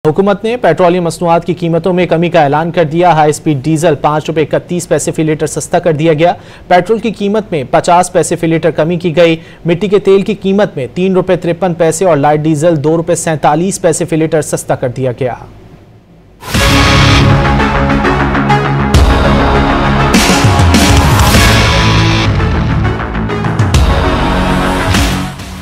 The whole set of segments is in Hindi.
हुकूमत ने पेट्रोलियम मसनूआत की कीमतों में कमी का ऐलान कर दिया। हाई स्पीड डीजल 5 रुपये 31 पैसे फी लीटर सस्ता कर दिया गया। पेट्रोल की कीमत में 50 पैसे फी लीटर कमी की गई। मिट्टी के तेल की कीमत में 3 रुपये 53 पैसे और लाइट डीजल 2 रुपये 47 पैसे फी लीटर सस्ता कर दिया गया।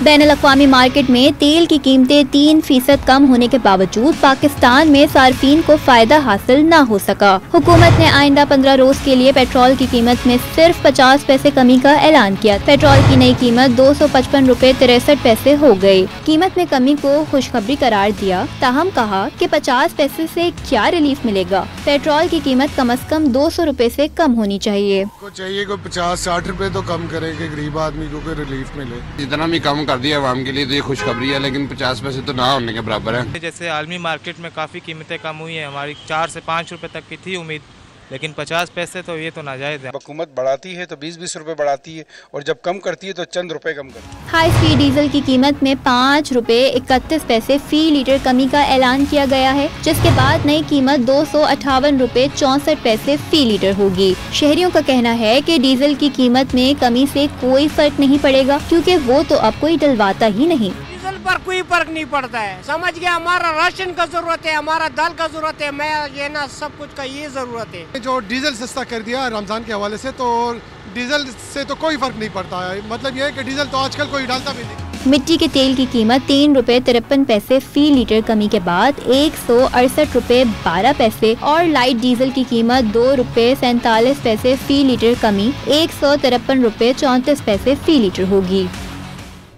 बैनुल-अक़वामी मार्केट में तेल की कीमतें 3% कम होने के बावजूद पाकिस्तान में सार्फिन को फायदा हासिल न हो सका। हुकूमत ने आइंदा 15 रोज के लिए पेट्रोल की कीमत में सिर्फ 50 पैसे कमी का ऐलान किया। पेट्रोल की नई कीमत 255 रुपये 63 पैसे हो गई। कीमत में कमी को खुशखबरी करार दिया, ताहम कहा कि 50 पैसे से क्या रिलीफ मिलेगा। पेट्रोल की कीमत कम से कम 200 रुपए से कम होनी चाहिए। चाहिए कोई 50-60 रुपए तो कम करे कि गरीब आदमी को कोई रिलीफ मिले। जितना भी कम कर दिया आवाम के लिए तो ये खुशखबरी है, लेकिन 50 पैसे तो ना होने के बराबर है। जैसे आलमी मार्केट में काफ़ी कीमतें कम हुई हैं, हमारी 4 से 5 रुपए तक की थी उम्मीद, लेकिन 50 पैसे तो ये तो नाजायज़ है। हुकूमत बढ़ाती है तो 20-20 रुपए बढ़ाती है और जब कम करती है तो चंद रुपए कम करती है। हाई स्पीड डीजल की कीमत में 5 रुपये 31 पैसे फी लीटर कमी का ऐलान किया गया है, जिसके बाद नई कीमत 258 रुपये 64 पैसे फी लीटर होगी। शहरियों का कहना है कि डीजल की कीमत में कमी से कोई फर्क नहीं पड़ेगा, क्योंकि वो तो अब कोई डलवाता ही नहीं। डीजल पर कोई फर्क नहीं पड़ता है, समझ गया। हमारा राशन का जरूरत है, हमारा दाल का जरूरत है, मैं ये ना सब कुछ का ये जरूरत है। जो डीजल सस्ता कर दिया रमजान के हवाले से, तो डीजल से तो कोई फर्क नहीं पड़ता है। मतलब ये है कि डीजल तो आजकल कोई डालता भी नहीं। मिट्टी के तेल की कीमत 3 रुपये 53 पैसे फी लीटर कमी के बाद 168 रुपये 12 पैसे और लाइट डीजल की कीमत 2 रुपये 47 पैसे फी लीटर कमी 153 रुपये 34 पैसे फी लीटर होगी।